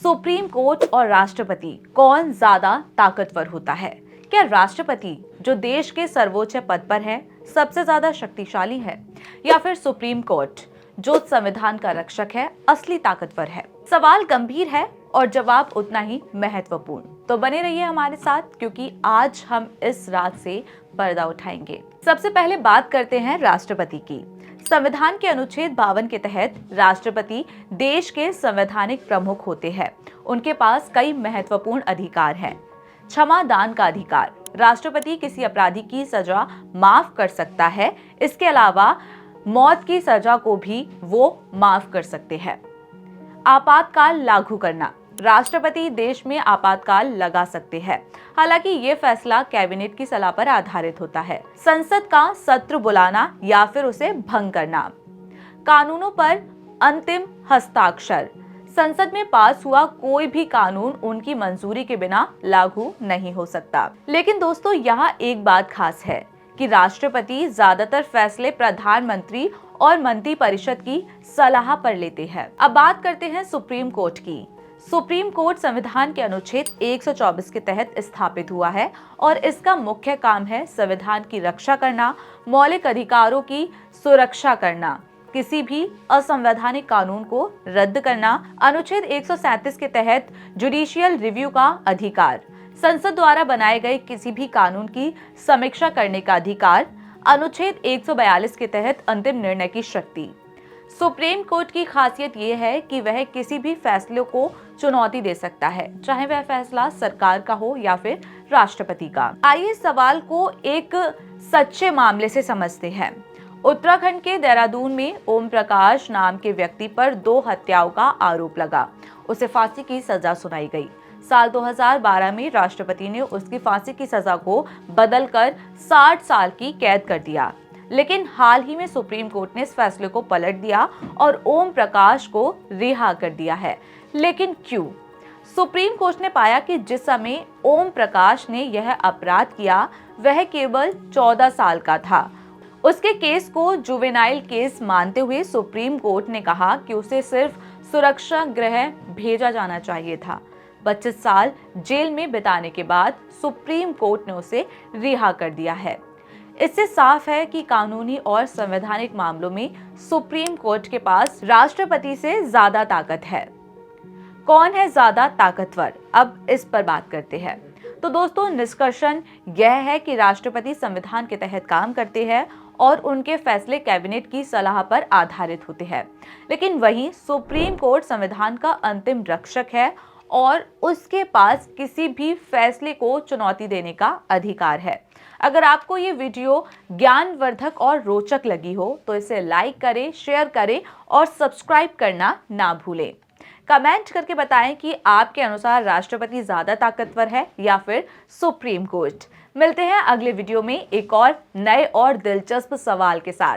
Supreme court और राष्ट्रपति कौन ज्यादा ताकतवर होता है? क्या राष्ट्रपति जो देश के सर्वोच्च पद पर है सबसे ज्यादा शक्तिशाली है, या फिर सुप्रीम कोर्ट जो संविधान का रक्षक है असली ताकतवर है? सवाल गंभीर है और जवाब उतना ही महत्वपूर्ण। तो बने रहिए हमारे साथ, क्योंकि आज हम इस रात से पर्दा उठाएंगे। सबसे पहले बात करते हैं राष्ट्रपति की। संविधान के अनुच्छेद 52 के तहत राष्ट्रपति देश के संवैधानिक प्रमुख होते हैं। उनके पास कई महत्वपूर्ण अधिकार हैं। क्षमा दान का अधिकार, राष्ट्रपति किसी अपराधी की सजा माफ कर सकता है। इसके अलावा मौत की सजा को भी वो माफ कर सकते हैं। आपातकाल लागू करना, राष्ट्रपति देश में आपातकाल लगा सकते हैं, हालांकि ये फैसला कैबिनेट की सलाह पर आधारित होता है। संसद का सत्र बुलाना या फिर उसे भंग करना। कानूनों पर अंतिम हस्ताक्षर, संसद में पास हुआ कोई भी कानून उनकी मंजूरी के बिना लागू नहीं हो सकता। लेकिन दोस्तों, यहाँ एक बात खास है कि राष्ट्रपति ज्यादातर फैसले प्रधानमंत्री और मंत्रिपरिषद की सलाह पर लेते हैं। अब बात करते हैं सुप्रीम कोर्ट की। सुप्रीम कोर्ट संविधान के अनुच्छेद 124 के तहत स्थापित हुआ है और इसका मुख्य काम है संविधान की रक्षा करना, मौलिक अधिकारों की सुरक्षा करना, किसी भी असंवैधानिक कानून को रद्द करना, अनुच्छेद 137 के तहत जुडिशियल रिव्यू का अधिकार, संसद द्वारा बनाए गए किसी भी कानून की समीक्षा करने का अधिकार, अनुच्छेद 142 के तहत अंतिम निर्णय की शक्ति। सुप्रीम कोर्ट की खासियत यह है कि वह किसी भी फैसले को चुनौती दे सकता है, चाहे वह फैसला सरकार का हो या फिर राष्ट्रपति का। आइए इस सवाल को एक सच्चे मामले से समझते हैं। उत्तराखंड के देहरादून में ओम प्रकाश नाम के व्यक्ति पर 2 हत्याओं का आरोप लगा। उसे फांसी की सजा सुनाई गई। साल 2012 में राष्ट्रपति ने उसकी फांसी की सजा को बदलकर 60 साल की कैद कर दिया। लेकिन हाल ही में सुप्रीम कोर्ट ने इस फैसले को पलट दिया और ओम प्रकाश को रिहा कर दिया है। लेकिन क्यों? सुप्रीम कोर्ट ने पाया कि जिस समय ओम प्रकाश ने यह अपराध किया वह केवल 14 साल का था। उसके केस को जुवेनाइल केस मानते हुए सुप्रीम कोर्ट ने कहा कि उसे सिर्फ सुरक्षा गृह भेजा जाना चाहिए था। 25 साल जेल में बिताने के बाद सुप्रीम कोर्ट ने उसे रिहा कर दिया है। इससे साफ है कि कानूनी और संवैधानिक मामलों में सुप्रीम कोर्ट के पास राष्ट्रपति से ज्यादा ताकत है। कौन है ज्यादा ताकतवर? अब इस पर बात करते हैं। तो दोस्तों, निष्कर्षण यह है कि राष्ट्रपति संविधान के तहत काम करते हैं और उनके फैसले कैबिनेट की सलाह पर आधारित होते हैं। लेकिन वहीं सुप्रीम कोर्ट संविधान का अंतिम रक्षक है और उसके पास किसी भी फैसले को चुनौती देने का अधिकार है। अगर आपको ये वीडियो ज्ञानवर्धक और रोचक लगी हो तो इसे लाइक करें, शेयर करें और सब्सक्राइब करना ना भूलें। कमेंट करके बताएं कि आपके अनुसार राष्ट्रपति ज्यादा ताकतवर है या फिर सुप्रीम कोर्ट। मिलते हैं अगले वीडियो में एक और नए और दिलचस्प सवाल के साथ।